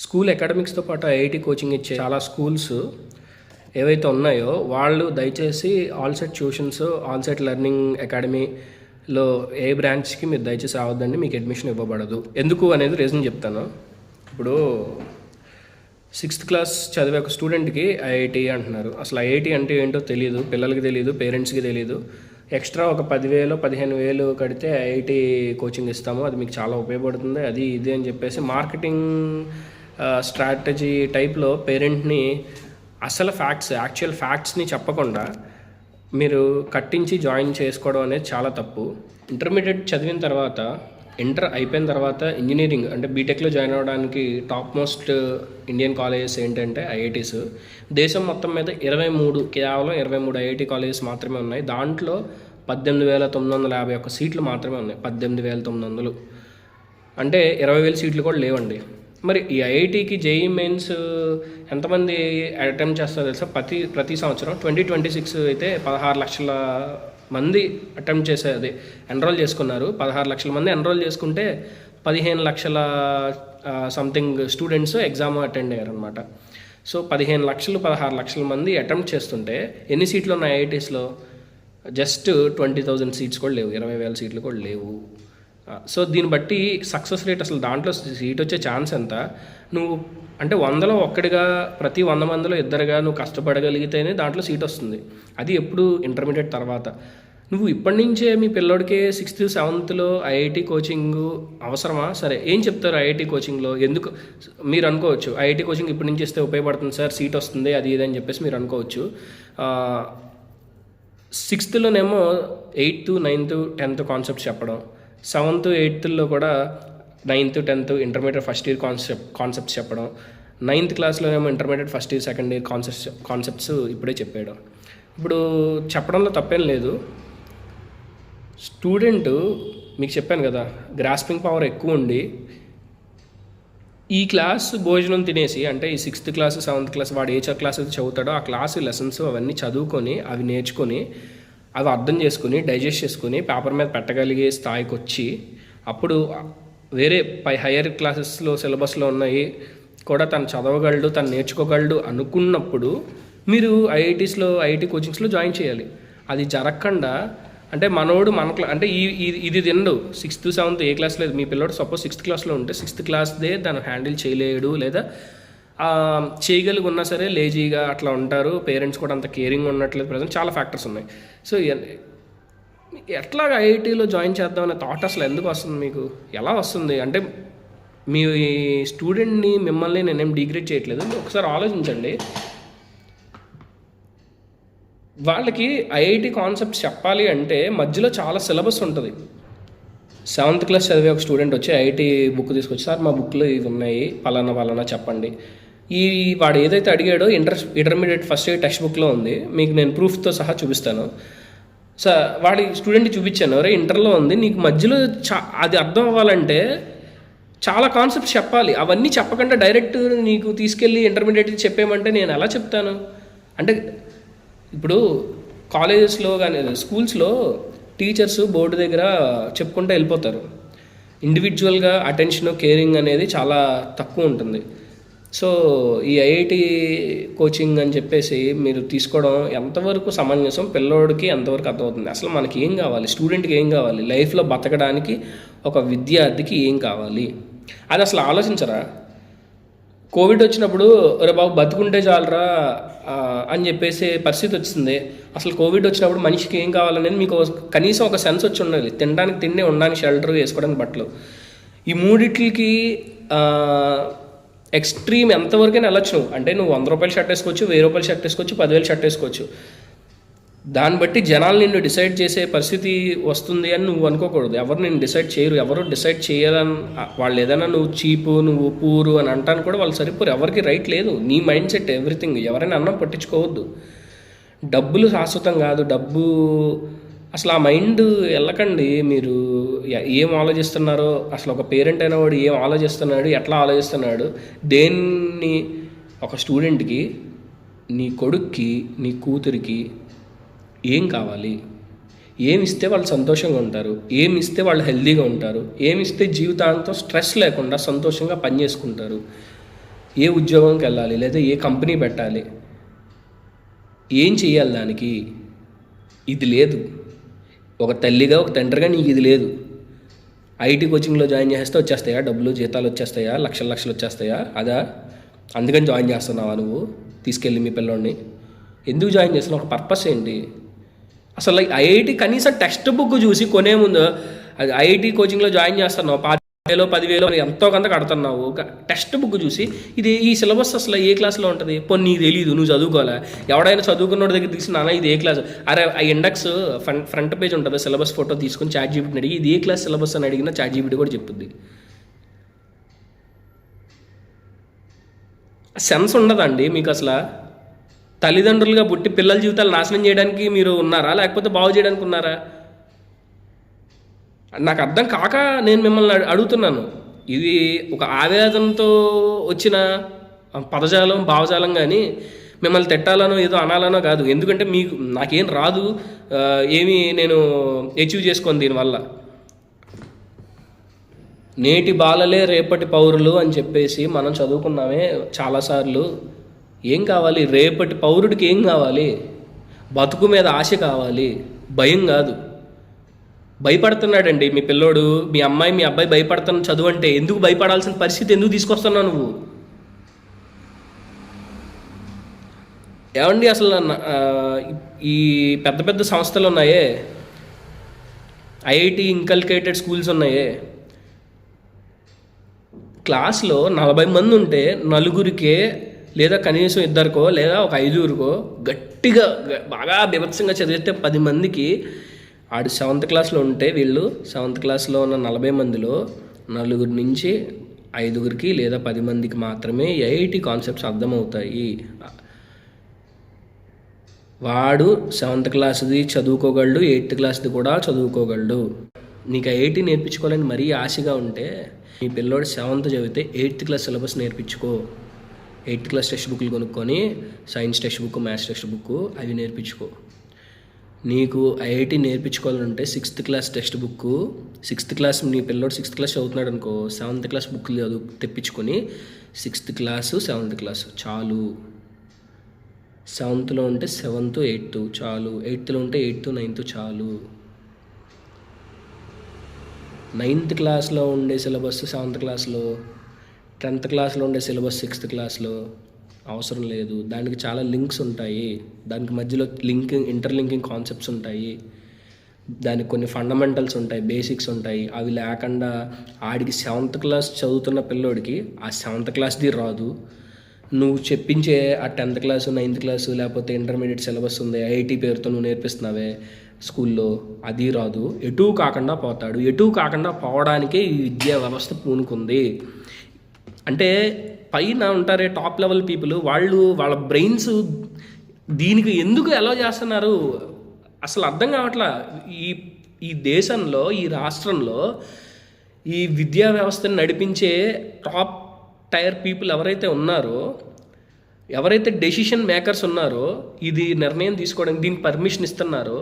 School అకాడమిక్స్తో పాటు IIT coaching ఇచ్చే చాలా స్కూల్స్ ఏవైతే ఉన్నాయో వాళ్ళు దయచేసి ఆల్సెట్ ట్యూషన్స్ ఆల్సెట్ లెర్నింగ్ అకాడమీలో ఏ బ్రాంచ్కి మీరు దయచేసి రావద్దండి, మీకు అడ్మిషన్ ఇవ్వబడదు. ఎందుకు అనేది రీజన్ చెప్తాను. ఇప్పుడు 6th క్లాస్ చదివే ఒక స్టూడెంట్కి ఐఐటి అంటున్నారు. అసలు ఐఐటి అంటే ఏంటో తెలియదు, పిల్లలకి తెలియదు, పేరెంట్స్కి తెలియదు. ఎక్స్ట్రా ఒక 10,000 15,000 కడితే ఐఐటి కోచింగ్ ఇస్తాము, అది మీకు చాలా ఉపయోగపడుతుంది, అది ఇది అని చెప్పేసి మార్కెటింగ్ స్ట్రాటజీ టైప్లో పేరెంట్ని అసలు యాక్చువల్ ఫ్యాక్ట్స్ని చెప్పకుండా మీరు కట్టించి జాయిన్ చేసుకోవడం అనేది చాలా తప్పు. ఇంటర్మీడియట్ చదివిన తర్వాత, ఇంటర్ అయిపోయిన తర్వాత ఇంజనీరింగ్ అంటే బీటెక్లో జాయిన్ అవ్వడానికి టాప్ మోస్ట్ ఇండియన్ కాలేజెస్ ఏంటంటే ఐఐటీస్. దేశం మొత్తం మీద కేవలం 23 ఐఐటి కాలేజెస్ మాత్రమే ఉన్నాయి. దాంట్లో 18,951 సీట్లు మాత్రమే ఉన్నాయి. 18,900 అంటే 20,000 సీట్లు కూడా లేవండి. మరి ఈ ఐఐటికి జేఈ మెయిన్స్ ఎంతమంది అటెంప్ట్ చేస్తారో తెలుసా? ప్రతి సంవత్సరం 2026 అయితే 16 లక్షల మంది అటెంప్ట్ చేసేది ఎన్రోల్ చేసుకున్నారు. 16 లక్షల మంది ఎన్రోల్ చేసుకుంటే 15 లక్షల సంథింగ్ స్టూడెంట్స్ ఎగ్జామ్ అటెండ్ అయ్యారు అనమాట. సో 15 లక్షలు 16 లక్షల మంది అటెంప్ట్ చేస్తుంటే ఎన్ని సీట్లు ఉన్నాయి ఐఐటీస్లో? జస్ట్ 20,000 సీట్స్ కూడా లేవు, 20,000 సీట్లు కూడా లేవు. సో దీన్ని బట్టి సక్సెస్ రేట్, అసలు దాంట్లో సీట్ వచ్చే ఛాన్స్ ఎంత? నువ్వు అంటే 100లో ఒక్కడిగా, ప్రతి 100 మందిలో ఇద్దరుగా నువ్వు కష్టపడగలిగితేనే దాంట్లో సీట్ వస్తుంది. అది ఎప్పుడు? ఇంటర్మీడియట్ తర్వాత. నువ్వు ఇప్పటి నుంచే మీ పిల్లోడికి 6th 7thలో ఐఐటి కోచింగ్ అవసరమా? సరే, ఏం చెప్తారు ఐఐటి కోచింగ్లో? ఎందుకు మీరు అనుకోవచ్చు ఐఐటి కోచింగ్ ఇప్పటి నుంచి ఇస్తే ఉపయోగపడుతుంది సార్, సీట్ వస్తుంది, అది ఇది అని చెప్పేసి మీరు అనుకోవచ్చు. 6thలోనేమో 8th 9th 10th కాన్సెప్ట్స్ చెప్పడం, 7th 8thలో కూడా 9th 10th intermediate first year concepts చెప్పడం, 9th క్లాస్లోనేమో intermediate first year second year concepts ఇప్పుడే చెప్పేయడం. ఇప్పుడు చెప్పడంలో తప్పేం లేదు. స్టూడెంట్, మీకు చెప్పాను కదా, గ్రాస్పింగ్ పవర్ ఎక్కువ ఉండి ఈ క్లాస్ భోజనం తినేసి, అంటే ఈ 6th క్లాస్ 7th క్లాస్ వాడు ఏ క్లాస్ అయితే చదువుతాడో ఆ క్లాసు లెసన్స్ అవన్నీ చదువుకొని, అవి నేర్చుకొని, అవి అర్థం చేసుకుని, డైజెస్ట్ చేసుకుని పేపర్ మీద పెట్టగలిగే స్థాయికి వచ్చి, అప్పుడు వేరే హయ్యర్ క్లాసెస్లో సిలబస్లో ఉన్నాయి కూడా తను చదవగలడు, తను నేర్చుకోగలడు అనుకున్నప్పుడు మీరు ఐఐటి కోచింగ్స్లో జాయిన్ చేయాలి. అది జరగకుండా, అంటే మనోడు అంటే ఇది తిండు 6th 7th ఏ క్లాస్ లేదు, మీ పిల్లోడు సపోజ్ 6th క్లాస్లో ఉంటే 6th క్లాస్దే దాన్ని హ్యాండిల్ చేయలేడు, లేదా చేయగలిగి ఉన్నా సరే లేజీగా అట్లా ఉంటారు, పేరెంట్స్ కూడా అంత కేరింగ్ ఉండట్లేదు, ప్రజెంట్ చాలా ఫ్యాక్టర్స్ ఉన్నాయి. సో ఎట్లాగా ఐఐటీలో జాయిన్ చేద్దామనే థాట్ అసలు ఎందుకు వస్తుంది మీకు? ఎలా వస్తుంది? అంటే మీ స్టూడెంట్ని, మిమ్మల్ని నేనేం డిగ్రేడ్ చేయట్లేదు, ఒకసారి ఆలోచించండి. వాళ్ళకి ఐఐటి కాన్సెప్ట్స్ చెప్పాలి అంటే మధ్యలో చాలా సిలబస్ ఉంటుంది. 7th క్లాస్ చదివే ఒక స్టూడెంట్ వచ్చి ఐఐటి బుక్ తీసుకొచ్చి, సార్ మా బుక్లో ఇవి ఉన్నాయి, పలానా చెప్పండి. వాడు ఏదైతే అడిగాడో ఇంటర్మీడియట్ ఫస్ట్ ఇయర్ టెక్స్ట్ బుక్లో ఉంది, మీకు నేను ప్రూఫ్తో సహా చూపిస్తాను. సార్ వాడి స్టూడెంట్కి చూపించాను, అరే ఇంటర్లో ఉంది, నీకు మధ్యలో అది అర్థం అవ్వాలంటే చాలా కాన్సెప్ట్స్ చెప్పాలి. అవన్నీ చెప్పకుండా డైరెక్ట్ నీకు తీసుకెళ్ళి ఇంటర్మీడియట్ చెప్పేయమంటే నేను ఎలా చెప్తాను? అంటే ఇప్పుడు కాలేజెస్లో కానీ స్కూల్స్లో టీచర్స్ బోర్డు దగ్గర చెప్పుకుంటూ వెళ్ళిపోతారు. ఇండివిజువల్గా అటెన్షన్, కేరింగ్ అనేది చాలా తక్కువ ఉంటుంది. సో ఈ ఐఐటి కోచింగ్ అని చెప్పేసి మీరు తీసుకోవడం ఎంతవరకు సమంజసం? పిల్లోడికి ఎంతవరకు అర్థమవుతుంది? అసలు మనకి ఏం కావాలి? స్టూడెంట్కి ఏం కావాలి? లైఫ్లో బతకడానికి ఒక విద్యార్థికి ఏం కావాలి? అది అసలు ఆలోచించరా? కోవిడ్ వచ్చినప్పుడు ఒరే బాబు బతుకుంటే చాలరా అని చెప్పేసి పరిస్థితి వచ్చింది. అసలు కోవిడ్ వచ్చినప్పుడు మనిషికి ఏం కావాలనేది మీకు కనీసం ఒక సెన్స్ వచ్చి ఉండాలి. తినడానికి తిండి, ఉండడానికి షెల్టర్, వేసుకోవడానికి బట్టలు. ఈ మూడిట్లకి ఎక్స్ట్రీమ్ ఎంతవరకైనా వెళ్ళొచ్చు. అంటే నువ్వు 100 రూపాయల షర్ట్ వేసుకోవచ్చు, 1000 రూపాయల షర్ట్ వేసుకోవచ్చు, 10,000 షర్ట్ వేసుకోవచ్చు. దాన్ని బట్టి జనాలు నిన్ను డిసైడ్ చేసే పరిస్థితి వస్తుంది అని నువ్వు అనుకోకూడదు. ఎవరు నేను డిసైడ్ చేయరు. ఎవరు డిసైడ్ చేయాలని వాళ్ళు ఏదైనా నువ్వు చీపు, నువ్వు పూరు అని అంటాను కూడా వాళ్ళు సరిపోరు. ఎవరికి రైట్ లేదు. నీ మైండ్ సెట్ ఎవ్రీథింగ్. ఎవరైనా అన్నం పట్టించుకోవద్దు. డబ్బులు శాశ్వతం కాదు. డబ్బు అసలు ఆ మైండ్ వెళ్ళకండి. మీరు ఏం ఆలోచిస్తున్నారో, అసలు ఒక పేరెంట్ అయిన వాడు ఏం ఆలోచిస్తున్నాడు, ఎట్లా ఆలోచిస్తున్నాడు, దేన్ని ఒక స్టూడెంట్కి, నీ కొడుక్కి, నీ కూతురికి ఏం కావాలి, ఏమిస్తే వాళ్ళు సంతోషంగా ఉంటారు, ఏమిస్తే వాళ్ళు హెల్తీగా ఉంటారు, ఏమిస్తే జీవితాంతం స్ట్రెస్ లేకుండా సంతోషంగా పనిచేసుకుంటారు, ఏ ఉద్యోగంకి వెళ్ళాలి, లేదా ఏ కంపెనీ పెట్టాలి, ఏం చేయాలి, దానికి ఇది లేదు. ఒక తల్లిగా ఒక తండ్రిగా నీకు ఇది లేదు. ఐటీ కోచింగ్లో జాయిన్ చేస్తే వచ్చేస్తాయా డబ్బులు, జీతాలు వచ్చేస్తాయా, లక్షలు లక్షలు వచ్చేస్తాయా? అదా? అందుకని జాయిన్ చేస్తున్నావా నువ్వు? తీసుకెళ్ళి మీ పిల్లోడిని ఎందుకు జాయిన్ చేస్తున్నావు? ఒక పర్పస్ ఏంటి అసలు? ఐఐటి కనీసం టెక్స్ట్ బుక్ చూసి కొనే ముందు, అది ఐఐటి కోచింగ్లో జాయిన్ చేస్తున్నావు, 5,000 10,000 ఎంతో కొంత కడుతున్నావు, టెక్స్ట్ బుక్ చూసి ఇది ఈ సిలబస్ అసలు ఏ క్లాస్లో ఉంటుంది? పోనీ నీకు తెలియదు, నువ్వు చదువుకోవాలా? ఎవడైనా చదువుకున్నోడి దగ్గర తీసి నాన్న ఇది ఏ క్లాస్, అరే ఆ ఇండెక్స్ ఫ్రంట్ పేజ్ ఉంటుంది, సిలబస్ ఫోటో తీసుకొని చాట్‌జీపీటీని అడిగి ఇది ఏ క్లాస్ సిలబస్ అని అడిగినా చాట్‌జీపీటీ కూడా చెప్పుద్ది. సెన్స్ ఉండదండి మీకు అసలు? తల్లిదండ్రులుగా పుట్టి పిల్లల జీవితాలు నాశనం చేయడానికి మీరు ఉన్నారా, లేకపోతే బాగు చేయడానికి ఉన్నారా? నాకు అర్థం కాక నేను మిమ్మల్ని అడుగుతున్నాను. ఇది ఒక ఆవేదనతో వచ్చిన పదజాలం, భావజాలం, కానీ మిమ్మల్ని తిట్టాలనో ఏదో అనాలనో కాదు. ఎందుకంటే మీకు నాకేం రాదు, ఏమీ నేను అచీవ్ చేసుకోను దీనివల్ల. నేటి బాలలే రేపటి పౌరులు అని చెప్పేసి మనం చదువుకున్నామే చాలాసార్లు. ఏం కావాలి రేపటి పౌరుడికి? ఏం కావాలి? బతుకు మీద ఆశ కావాలి, భయం కాదు. భయపడుతున్నాడండి మీ పిల్లోడు, మీ అమ్మాయి మీ అబ్బాయి భయపడుతున్న చదువు అంటే ఎందుకు భయపడాల్సిన పరిస్థితి ఎందుకు తీసుకొస్తున్నావు నువ్వు? ఏమండి అసలు ఈ పెద్ద పెద్ద సంస్థలు ఉన్నాయే, ఐఐటి ఇన్కల్కేటెడ్ స్కూల్స్ ఉన్నాయే, క్లాస్లో 40 మంది ఉంటే నలుగురికే లేదా కనీసం ఇద్దరికో లేదా ఒక 5గురికో గట్టిగా బాగా బీభత్సంగా చదివితే 10 మందికి, ఆడు 7th క్లాస్లో ఉంటే వీళ్ళు 7th క్లాస్లో ఉన్న 40 మందిలో 4 నుంచి 5గురికి లేదా 10 మందికి మాత్రమే ఐఐటి కాన్సెప్ట్స్ అర్థమవుతాయి. వాడు 7th క్లాస్ది చదువుకోగలడు, 8th క్లాస్ది కూడా చదువుకోగలడు. నీకు ఐఐటి నేర్పించుకోవాలని మరీ ఆశగా ఉంటే మీ పిల్లోడు 7th చదివితే 8th క్లాస్ సిలబస్ నేర్పించుకో. 8th క్లాస్ టెక్స్ట్ బుక్లు కొనుక్కొని science textbook, maths textbook అవి నేర్పించుకో. నీకు ఐఐటి నేర్పించుకోవాలంటే 6th class textbook, 6th class నీ పిల్లోడు 6th క్లాస్ చదువుతున్నాడు అనుకో, 7th క్లాస్ బుక్లు తెప్పించుకొని 6th క్లాసు 7th క్లాసు చాలు. 7thలో ఉంటే 7th 8th చాలు, 8thలో ఉంటే 8th 9th చాలు. 9th క్లాస్లో ఉండే సిలబస్ 7th క్లాస్లో, 10th క్లాస్లో ఉండే సిలబస్ 6th క్లాస్లో అవసరం లేదు. దానికి చాలా లింక్స్ ఉంటాయి, దానికి మధ్యలో ఇంటర్లింకింగ్ కాన్సెప్ట్స్ ఉంటాయి, దానికి కొన్ని ఫండమెంటల్స్ ఉంటాయి, బేసిక్స్ ఉంటాయి. అవి లేకుండా ఆడికి 7th క్లాస్ చదువుతున్న పిల్లోడికి ఆ 7th క్లాస్ది రాదు. నువ్వు చెప్పించే ఆ 10th క్లాసు, 9th క్లాసు, లేకపోతే ఇంటర్మీడియట్ సిలబస్ ఉంది ఐఐటి పేరుతో నువ్వు నేర్పిస్తున్నావే స్కూల్లో, అది రాదు. ఎటూ కాకుండా పోతాడు. ఎటూ కాకుండా పోవడానికే ఈ విద్యా వ్యవస్థ పూనుకుంది. అంటే పైన ఉంటారే టాప్ లెవెల్ పీపుల్, వాళ్ళ బ్రెయిన్స్ దీనికి ఎందుకు అలౌ చేస్తున్నారు అసలు అర్థం కావట్లా. ఈ దేశంలో, ఈ రాష్ట్రంలో ఈ విద్యా వ్యవస్థను నడిపించే టాప్ టైర్ పీపుల్ ఎవరైతే ఉన్నారో, ఎవరైతే డెసిషన్ మేకర్స్ ఉన్నారో, ఇది నిర్ణయం తీసుకోవడానికి దీనికి పర్మిషన్ ఇస్తున్నారో,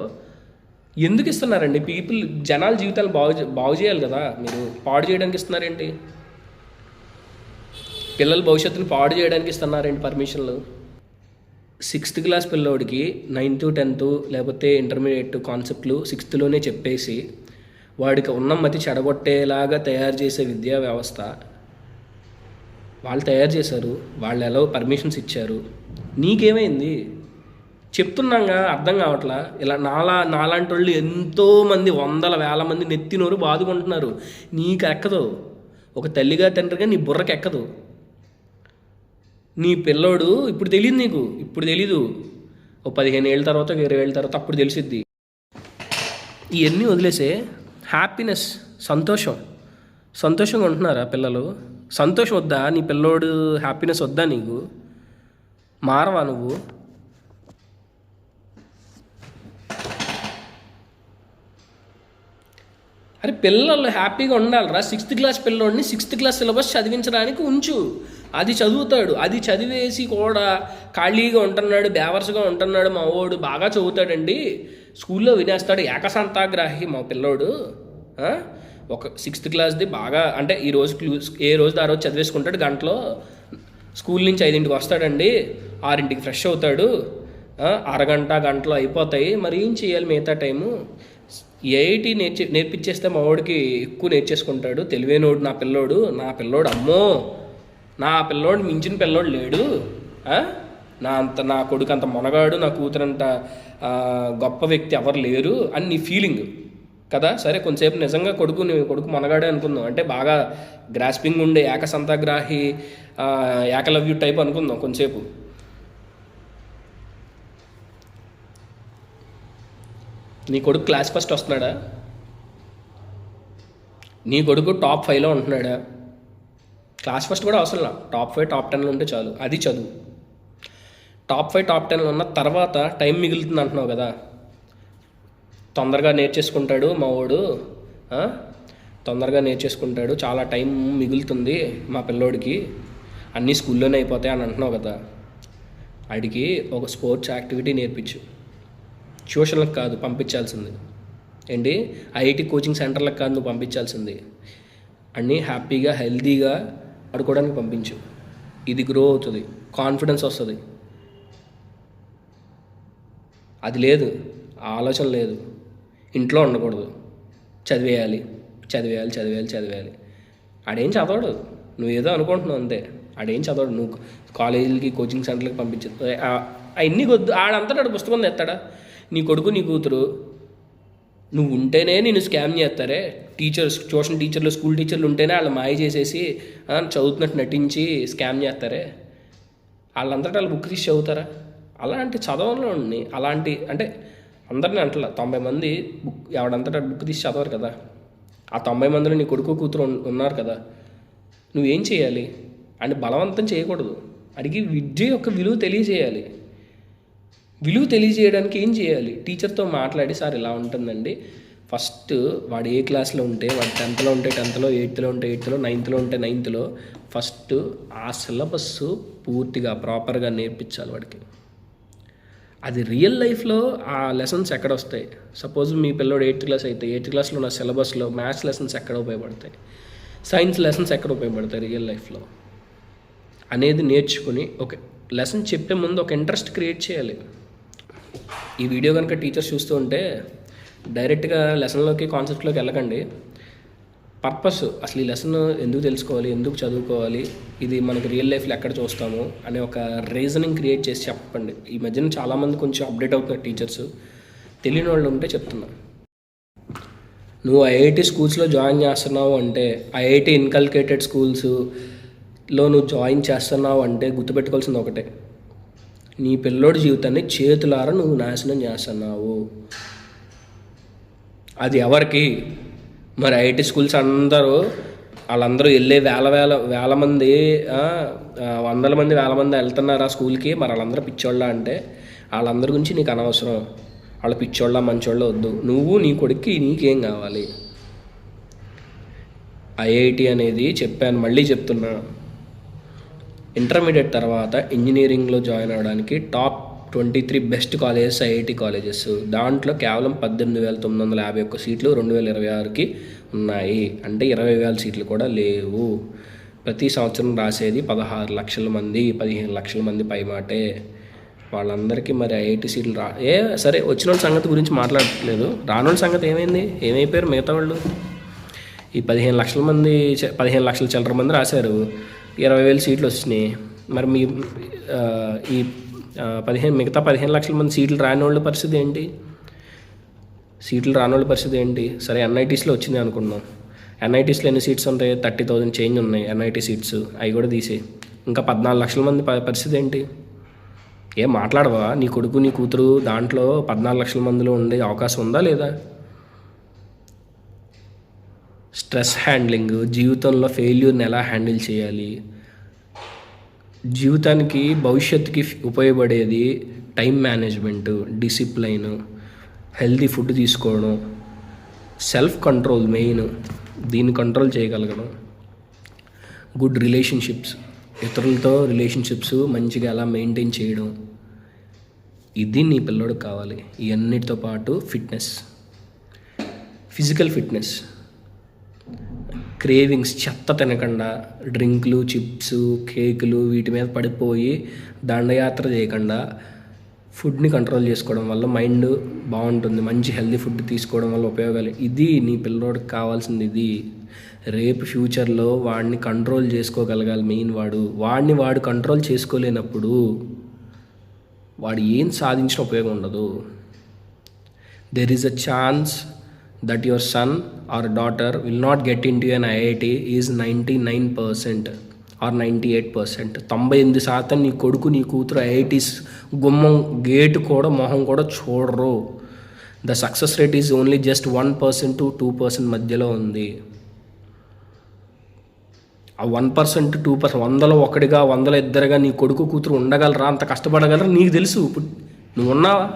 ఎందుకు ఇస్తున్నారండి? పీపుల్ జనాల జీవితాలు బాగు చేయాలి కదా, మీరు పాడు చేయడానికి ఇస్తున్నారేంటి? పిల్లల భవిష్యత్తుని పాడు చేయడానికి ఇస్తున్నారేంటి పర్మిషన్లు? 6th క్లాస్ పిల్లోడికి 9th 10th లేకపోతే ఇంటర్మీడియట్ కాన్సెప్ట్లు 6thలోనే చెప్పేసి వాడికి ఉన్న మతి చెడగొట్టేలాగా తయారు చేసే విద్యా వ్యవస్థ వాళ్ళు తయారు చేశారు. వాళ్ళు ఎలా పర్మిషన్స్ ఇచ్చారు? నీకేమైంది చెప్తున్నాగా, అర్థం కావట్లా. ఇలా నాలాంటి వాళ్ళు ఎంతోమంది, 100,000 మంది నెత్తినోరు బాదుకుంటున్నారు. నీకు ఎక్కదు, ఒక తల్లిగా తండ్రిగా నీ బుర్రకి ఎక్కదు. నీ పిల్లోడు ఇప్పుడు తెలియదు, నీకు ఇప్పుడు తెలీదు, ఓ 15 ఏళ్ళ తర్వాత 20 ఏళ్ళ తర్వాత అప్పుడు తెలిసిద్ది. ఇవన్నీ వదిలేసే హ్యాపీనెస్, సంతోషంగా ఉంటున్నారా పిల్లలు? సంతోషం వద్దా? నీ పిల్లోడు హ్యాపీనెస్ వద్దా? నీకు మారవా నువ్వు? అరే పిల్లలు హ్యాపీగా ఉండాలిరా. 6th క్లాస్ పిల్లోడిని 6th క్లాస్ సిలబస్ చదివించడానికి ఉంచు, అది చదువుతాడు. అది చదివేసి కూడా ఖాళీగా ఉంటున్నాడు, బేవర్స్గా ఉంటున్నాడు, మా వాడు బాగా చదువుతాడండి, స్కూల్లో వినేస్తాడు, ఏకసంతాగ్రాహి మా పిల్లోడు, ఒక 6th క్లాస్ది బాగా అంటే ఏ రోజు ఆ రోజు చదివేసుకుంటాడు, గంటలో స్కూల్ నుంచి 5ంటికి వస్తాడండి, 6ంటికి ఫ్రెష్ అవుతాడు, అరగంట గంటలో అయిపోతాయి, మరి ఏం చేయాలి మిగతా టైము? ఐఐటి నేర్పించేస్తే మా వాడికి ఎక్కువ నేర్చేసుకుంటాడు, తెలివైనోడు నా పిల్లోడు అమ్మో, నా పిల్లోడు మించిన పిల్లోడు లేడు, నా కొడుకు అంత మొనగాడు, నా కూతురంత గొప్ప వ్యక్తి ఎవరు లేరు అని నీ ఫీలింగ్ కదా. సరే కొంతసేపు నిజంగా కొడుకు మొనగాడే అనుకుందాం, అంటే బాగా గ్రాస్పింగ్ ఉండే ఏకసంతాగ్రాహి ఏకలవ్యూ టైప్ అనుకుందాం కొంతసేపు. నీ కొడుకు క్లాస్ ఫస్ట్ వస్తున్నాడా? నీ కొడుకు టాప్ 5లో ఉంటున్నాడా? క్లాస్ ఫస్ట్ కూడా అవసరం, టాప్ 5 టాప్ 10లో ఉంటే చాలు, అది చదువు. టాప్ 5 టాప్ 10లో ఉన్న తర్వాత టైం మిగులుతుంది అంటున్నావు కదా, తొందరగా నేర్చేసుకుంటాడు మా వాడు, తొందరగా నేర్చేసుకుంటాడు, చాలా టైం మిగులుతుంది మా పిల్లోడికి, అన్నీ స్కూల్లోనే అయిపోతాయి అని అంటున్నావు కదా. వాడికి ఒక స్పోర్ట్స్ యాక్టివిటీ నేర్పించు. ట్యూషన్లకు కాదు పంపించాల్సింది, ఏంటి ఐఐటి కోచింగ్ సెంటర్లకు కాదు నువ్వు పంపించాల్సింది, అన్నీ హ్యాపీగా హెల్తీగా ఆడుకోవడానికి పంపించు. ఇది గ్రో అవుతుంది, కాన్ఫిడెన్స్ వస్తుంది. అది లేదు, ఆలోచన లేదు, ఇంట్లో ఉండకూడదు, చదివేయాలి. ఆడేం చదవడు, నువ్వు ఏదో అనుకుంటున్నావు అంతే. ఆడేం చదవడు, నువ్వు కాలేజీలకి కోచింగ్ సెంటర్లకి పంపించు అవన్నీ వద్దు. ఆడంతటా ఆడు పుస్తకం తెస్తాడా? నీ కొడుకు నీ కూతురు నువ్వు ఉంటేనే నేను స్కామ్ చేస్తారే, ట్యూషన్ టీచర్లు స్కూల్ టీచర్లు ఉంటేనే వాళ్ళు మాయ చేసేసి చదువుతున్నట్టు నటించి స్కామ్ చేస్తారే, వాళ్ళంతటా వాళ్ళు బుక్ తీసి చదువుతారా? అలాంటి చదవలో ఉండి అలాంటి అంటే అందరినీ అంటలా, 90 మంది ఎవడంతటా బుక్ తీసి చదవరు కదా. ఆ 90 మందిలో నీ కొడుకు కూతురు ఉన్నారు కదా, నువ్వేం చేయాలి అంటే బలవంతం చేయకూడదు. అడిగి విద్య యొక్క విలువ తెలియజేయాలి. విలువ తెలియజేయడానికి ఏం చేయాలి? టీచర్తో మాట్లాడి, సార్ ఇలా ఉంటుందండి, ఫస్ట్ వాడు ఏ క్లాస్లో ఉంటే వాడు 10th ఉంటే 10th, 8th ఉంటే 8th, 9th ఉంటే 9th, ఫస్ట్ ఆ సిలబస్ పూర్తిగా ప్రాపర్గా నేర్పించాలి వాడికి. అది రియల్ లైఫ్లో ఆ లెసన్స్ ఎక్కడ వస్తాయి? సపోజ్ మీ పిల్లోడు 8th క్లాస్ అయితే 8th క్లాస్లో ఉన్న సిలబస్లో మ్యాథ్స్ లెసన్స్ ఎక్కడ ఉపయోగపడతాయి, సైన్స్ లెసన్స్ ఎక్కడ ఉపయోగపడతాయి రియల్ లైఫ్లో అనేది నేర్చుకుని ఒక లెసన్ చెప్పే ముందు ఒక ఇంట్రెస్ట్ క్రియేట్ చేయాలి. ఈ వీడియో కనుక టీచర్స్ చూస్తూ ఉంటే డైరెక్ట్గా లెసన్లోకి కాన్సెప్ట్లోకి వెళ్ళకండి. పర్పస్, అసలు ఈ లెసన్ ఎందుకు తెలుసుకోవాలి, ఎందుకు చదువుకోవాలి, ఇది మనకి రియల్ లైఫ్లో ఎక్కడ చూస్తాము అనే ఒక రీజనింగ్ క్రియేట్ చేసి చెప్పండి. ఈ మధ్యన చాలామంది కొంచెం అప్డేట్ అవుతున్నారు టీచర్స్, తెలియని వాళ్ళు ఉంటే చెప్తున్నా. నువ్వు ఐఐటి స్కూల్స్లో జాయిన్ చేస్తున్నావు అంటే, ఐఐటి ఇన్కల్కేటెడ్ స్కూల్స్లో నువ్వు జాయిన్ చేస్తున్నావు అంటే గుర్తుపెట్టుకోవాల్సింది ఒకటే, నీ పిల్లోడి జీవితాన్ని చేతులారా నువ్వు నాశనం చేస్తున్నావు. అది ఎవరికి? మరి ఐఐటి స్కూల్స్ వాళ్ళందరూ వెళ్ళే వేల మంది, వందల మంది వేల మంది వెళ్తున్నారు ఆ స్కూల్కి, మరి వాళ్ళందరూ పిచ్చోళ్ళ అంటే వాళ్ళందరి గురించి నీకు అనవసరం. వాళ్ళు పిచ్చోళ్ళ మంచోళ్ళ వద్దు, నువ్వు నీ కొడుక్కి నీకేం కావాలి? ఐఐటి అనేది చెప్పాను, మళ్ళీ చెప్తున్నా, ఇంటర్మీడియట్ తర్వాత ఇంజనీరింగ్లో జాయిన్ అవ్వడానికి top 23 best colleges IIT colleges. దాంట్లో కేవలం 18,951 సీట్లు 2026కి ఉన్నాయి. అంటే 20,000 సీట్లు కూడా లేవు. ప్రతి సంవత్సరం రాసేది 16 లక్షల మంది, 15 లక్షల మంది పైమాటే. వాళ్ళందరికీ మరి ఐఐటి సీట్లు సరే, వచ్చిన వాళ్ళ సంగతి గురించి మాట్లాడట్లేదు, రానోళ్ళ సంగతి ఏమైపోయారు మిగతా వాళ్ళు? ఈ 15 లక్షల మంది 15 లక్షల చిల్లర మంది రాశారు, 20,000 సీట్లు వచ్చినాయి. మరి ఈ మిగతా 15 లక్షల మంది సీట్లు రాని వాళ్ళ పరిస్థితి ఏంటి? సరే ఎన్ఐటీస్లో వచ్చింది అనుకుందాం, ఎన్ఐటీస్లో ఎన్ని సీట్స్ ఉంటాయి? 30,000 చేంజ్ ఉన్నాయి ఎన్ఐటీ సీట్స్, అవి కూడా తీసి ఇంకా 14 లక్షల మంది పరిస్థితి ఏంటి? ఏం మాట్లాడవా? నీ కొడుకు నీ కూతురు దాంట్లో 14 లక్షల మందిలో ఉండే అవకాశం ఉందా లేదా? స్ట్రెస్ హ్యాండ్లింగ్, జీవితంలో ఫెయిల్యూర్ని ఎలా హ్యాండిల్ చేయాలి, జీవితానికి భవిష్యత్తుకి ఉపయోగపడేది time management, discipline, healthy food తీసుకోవడం, సెల్ఫ్ కంట్రోల్ మెయిన్, దీన్ని కంట్రోల్ చేయగలగడం, గుడ్ రిలేషన్షిప్స్, ఇతరులతో రిలేషన్షిప్స్ మంచిగా ఎలా మెయింటైన్ చేయడం, ఇది నీ పిల్లోడికి కావాలి. ఇవన్నిటితో పాటు ఫిజికల్ ఫిట్నెస్. క్రేవింగ్స్ చెత్త తినకుండా, డ్రింక్లు, చిప్స్, కేకులు వీటి మీద పడిపోయి దండయాత్ర చేయకుండా ఫుడ్ని కంట్రోల్ చేసుకోవడం వల్ల మైండ్ బాగుంటుంది. మంచి హెల్తీ ఫుడ్ తీసుకోవడం వల్ల ఉపయోగాలు. ఇది నీ పిల్లోడికి కావాల్సింది. ఇది రేపు ఫ్యూచర్లో వాడిని కంట్రోల్ చేసుకోగలగాలి. మెయిన్ వాడు కంట్రోల్ చేసుకోలేనప్పుడు వాడు ఏం సాధించిన ఉపయోగం ఉండదు. There is a chance that your son or daughter will not get into an IIT is 99% or 98%. 98% నీ కొడుకు నీ కూతురు ఐఐటీస్ గుమ్మం గేటు కూడా మొహం కూడా చూడరు. The success rate is only just 1% to 2% మధ్యలో ఉంది. ఆ 1% 2% 100లో ఒకటిగా 100లో ఇద్దరుగా నీ కొడుకు కూతురు ఉండగలరా? అంత కష్టపడగలరా? నీకు తెలుసు. ఇప్పుడు నువ్వు ఉన్నావా?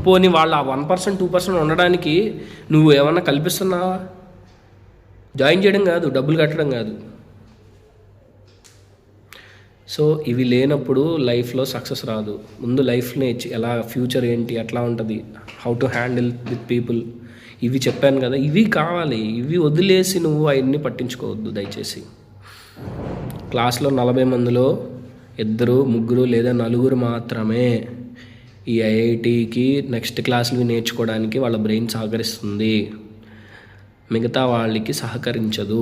పోనీ వాళ్ళు ఆ 1% 2% ఉండడానికి నువ్వు ఏమన్నా కల్పిస్తున్నావా? జాయిన్ చేయడం కాదు, డబ్బులు కట్టడం కాదు. సో ఇవి లేనప్పుడు లైఫ్లో సక్సెస్ రాదు. ముందు లైఫ్ని ఎలా, ఫ్యూచర్ ఏంటి, ఎట్లా ఉంటుంది, how to handle with people, ఇవి చెప్పాను కదా, ఇవి కావాలి. ఇవి వదిలేసి నువ్వు అవన్నీ పట్టించుకోవద్దు దయచేసి. క్లాస్లో 40 మందిలో 2, 3 లేదా 4 మాత్రమే ఈ ఐఐటికి నెక్స్ట్ క్లాసులు నేర్చుకోవడానికి వాళ్ళ బ్రెయిన్ సహకరిస్తుంది. మిగతా వాళ్ళకి సహకరించదు.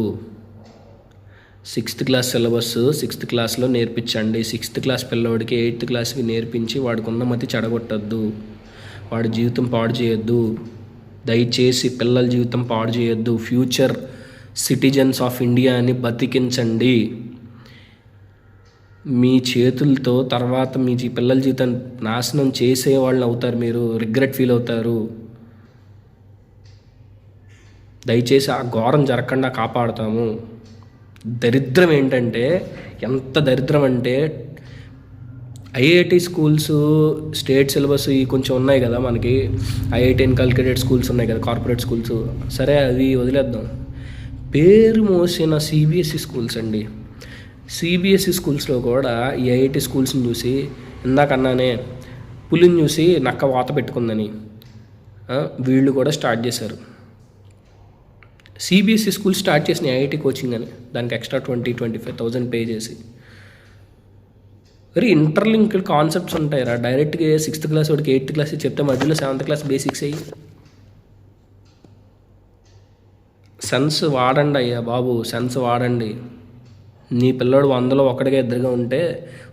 6th క్లాస్ సిలబస్ 6th క్లాస్లో నేర్పించండి. 6th క్లాస్ పిల్లవాడికి 8th క్లాస్వి నేర్పించి వాడికి ఉన్న మతి చెడగొట్టద్దు. వాడి జీవితం పాడు చేయొద్దు. దయచేసి పిల్లల జీవితం పాడు చేయొద్దు. ఫ్యూచర్ సిటిజన్స్ ఆఫ్ ఇండియాని బతికించండి. మీ చేతులతో తర్వాత మీ పిల్లల జీవితాన్ని నాశనం చేసేవాళ్ళు అవుతారు. మీరు రిగ్రెట్ ఫీల్ అవుతారు. దయచేసి ఆ ఘోరం జరగకుండా కాపాడుతాము. దరిద్రం ఏంటంటే, ఎంత దరిద్రం అంటే, ఐఐటి స్కూల్స్ స్టేట్ సిలబస్ ఇవి కొంచెం ఉన్నాయి కదా మనకి. ఐఐటి ఇన్కల్కేటెడ్ స్కూల్స్ ఉన్నాయి కదా, కార్పొరేట్ స్కూల్స్. సరే అవి వదిలేద్దాం. పేరు మోసిన సిబిఎస్ఈ స్కూల్స్ అండి. సిబిఎస్ఈ స్కూల్స్లో కూడా ఈ ఐఐటి స్కూల్స్ని చూసి, ఇందాకన్నానే పులిని చూసి నక్క వాత పెట్టుకుందని, వీళ్ళు కూడా స్టార్ట్ చేశారు. సిబిఎస్ఈ స్కూల్ స్టార్ట్ చేసిన ఐఐటి కోచింగ్ అని, దానికి ఎక్స్ట్రా 20-25,000 పే చేసి. మరి ఇంటర్లింక్డ్ కాన్సెప్ట్స్ ఉంటాయిరా. డైరెక్ట్గా 6th క్లాస్ వాడికి 8th క్లాస్ చెప్తే మధ్యలో 7th క్లాస్ బేసిక్స్ అయ్యి. సెన్స్ వాడండి అయ్యా బాబు, సెన్స్ వాడండి. నీ పిల్లడు 100లో 1గా 2గా ఉంటే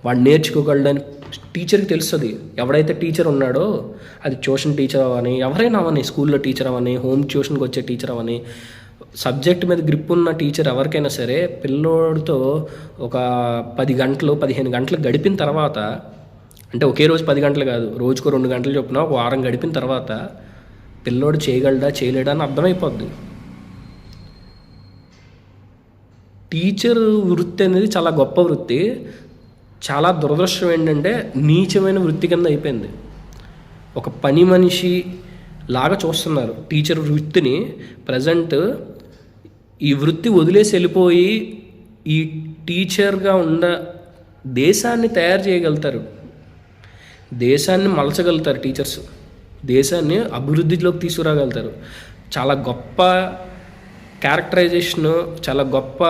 వాడు నేర్చుకోగలడని టీచర్కి తెలుస్తుంది. ఎవడైతే టీచర్ ఉన్నాడో, అది ట్యూషన్ టీచర్ అవని, ఎవరైనా అవని, స్కూల్లో టీచర్ అవని, హోమ్ ట్యూషన్కి వచ్చే టీచర్ అవని, సబ్జెక్ట్ మీద గ్రిప్ ఉన్న టీచర్ ఎవరికైనా సరే, పిల్లోడితో ఒక 10 గంటలు 15 గంటలు గడిపిన తర్వాత, అంటే ఒకే రోజు 10 గంటలు కాదు, రోజుకో 2 గంటలు చొప్పున ఒక వారం గడిపిన తర్వాత పిల్లోడు చేయగలడా చేయలేడా అని అర్థమైపోద్ది. టీచర్ వృత్తి అనేది చాలా గొప్ప వృత్తి. చాలా దురదృష్టం ఏంటంటే నీచమైన వృత్తి కింద అయిపోయింది. ఒక పని మనిషి లాగా చూస్తున్నారు టీచర్ వృత్తిని. ప్రజెంట్ ఈ వృత్తి వదిలేసి వెళ్ళిపోయి ఈ టీచర్గా దేశాన్ని తయారు చేయగలుగుతారు, దేశాన్ని మలచగలుగుతారు టీచర్స్, దేశాన్ని అభివృద్ధిలోకి తీసుకురాగలుగుతారు. చాలా గొప్ప క్యారెక్టరైజేషను, చాలా గొప్ప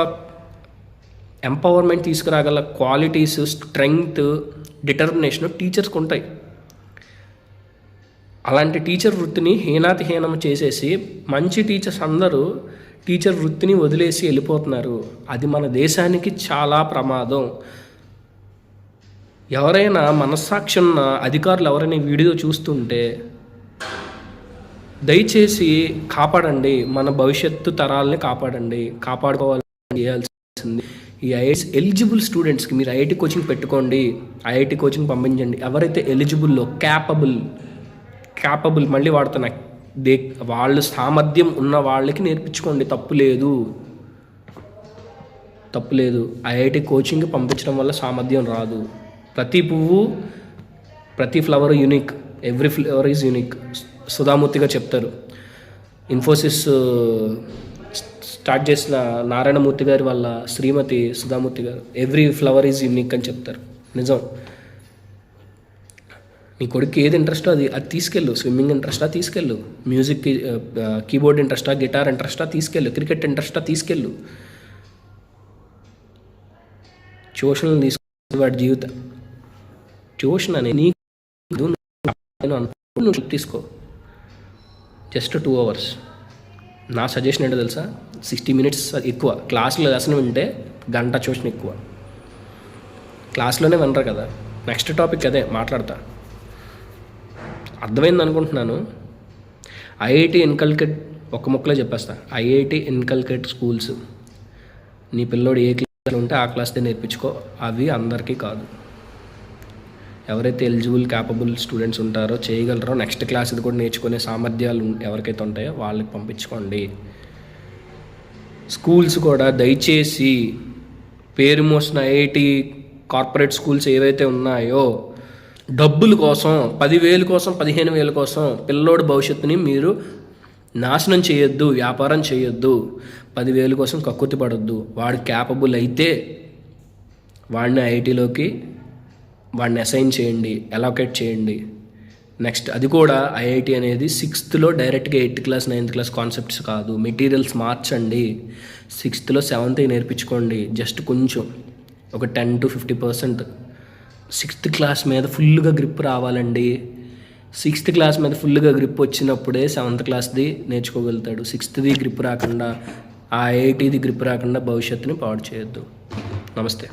ఎంపవర్మెంట్ తీసుకురాగల క్వాలిటీస్, స్ట్రెంగ్త్, డిటర్మినేషన్ టీచర్స్కి ఉంటాయి. అలాంటి టీచర్ వృత్తిని హీనాతిహీనం చేసేసి మంచి టీచర్స్ అందరూ టీచర్ వృత్తిని వదిలేసి వెళ్ళిపోతున్నారు. అది మన దేశానికి చాలా ప్రమాదం. ఎవరైనా మనస్సాక్షి ఉన్న అధికారులు ఎవరైనా వీడియో చూస్తుంటే దయచేసి కాపాడండి. మన భవిష్యత్తు తరాలని కాపాడండి. కాపాడుకోవాలని చేయాల్సింది ఈ ఐఐటి ఎలిజిబుల్ స్టూడెంట్స్కి మీరు ఐఐటి కోచింగ్ పెట్టుకోండి, ఐఐటి కోచింగ్ పంపించండి. ఎవరైతే ఎలిజిబుల్లో క్యాపబుల్ మళ్ళీ వాడుతున్నా వాళ్ళు సామర్థ్యం ఉన్న వాళ్ళకి నేర్పించుకోండి. తప్పు లేదు. ఐఐటి కోచింగ్ పంపించడం వల్ల సామర్థ్యం రాదు. ప్రతి పువ్వు, ప్రతి flower unique, every flower is unique. Sudha Murthy గారు చెప్తారు. ఇన్ఫోసిస్ స్టార్ట్ చేసిన నారాయణమూర్తి గారి వాళ్ళ శ్రీమతి సుధామూర్తి గారు ఎవ్రీ ఫ్లవర్ ఈజ్ యూనిక్ అని చెప్తారు. నిజం. నీ కొడుకు ఏది ఇంట్రెస్టో అది తీసుకెళ్ళు. స్విమ్మింగ్ ఇంట్రెస్టా తీసుకెళ్ళు, మ్యూజిక్ కీబోర్డ్ ఇంట్రెస్టా, గిటార్ ఇంట్రెస్టా తీసుకెళ్ళు, క్రికెట్ ఇంట్రెస్టా తీసుకెళ్ళు. ట్యూషన్లు తీసుకుని వాడి జీవితం ట్యూషన్ అనేది నీకు నువ్వు తీసుకో, జస్ట్ 2 hours. నా సజెషన్ ఏంటో తెలుసా, 60 minutes ఎక్కువ. క్లాస్లో లెసన్ వింటే గంట ట్యూషన్ ఎక్కువ. క్లాస్లోనే వినరు కదా. నెక్స్ట్ టాపిక్ అదే మాట్లాడతా. అర్థమైంది అనుకుంటున్నాను. ఐఐటి ఇన్కల్కేట్ ఒక ముక్కలో చెప్పేస్తా. IIT inculcate schools. నీ పిల్లోడు ఏ క్లాస్లో ఉంటే ఆ క్లాస్దే నేర్పించుకో. అవి అందరికీ కాదు. ఎవరైతే ఎలిజిబుల్ క్యాపబుల్ స్టూడెంట్స్ ఉంటారో, చేయగలరో, నెక్స్ట్ క్లాస్ ఇది కూడా నేర్చుకునే సామర్థ్యాలు ఎవరికైతే ఉంటాయో వాళ్ళకి పంపించుకోండి. స్కూల్స్ కూడా దయచేసి పేరు మోసిన ఐఐటి కార్పొరేట్ స్కూల్స్ ఏవైతే ఉన్నాయో డబ్బుల కోసం 10,000 కోసం 15,000 కోసం పిల్లోడి భవిష్యత్తుని మీరు నాశనం చేయొద్దు, వ్యాపారం చేయొద్దు. 10,000 కోసం కక్కుర్తి పడొద్దు. వాడు క్యాపబుల్ అయితే వాడిని ఐఐటీలోకి వాడిని అసైన్ చేయండి, అలోకేట్ చేయండి. నెక్స్ట్ అది కూడా ఐఐటి అనేది 6th డైరెక్ట్గా 8th class 9th class concepts కాదు. మెటీరియల్స్ మార్చండి. 6th 7th నేర్పించుకోండి. జస్ట్ కొంచెం ఒక 10 to 50%. 6th class మీద ఫుల్గా గ్రిప్ రావాలండి. 6th class మీద ఫుల్గా గ్రిప్ వచ్చినప్పుడే 7th classది నేర్చుకోగలుగుతాడు. 6thది గ్రిప్ రాకుండా, ఆ ఐఐటిది గ్రిప్ రాకుండా భవిష్యత్తుని పాడు చేయొద్దు. నమస్తే.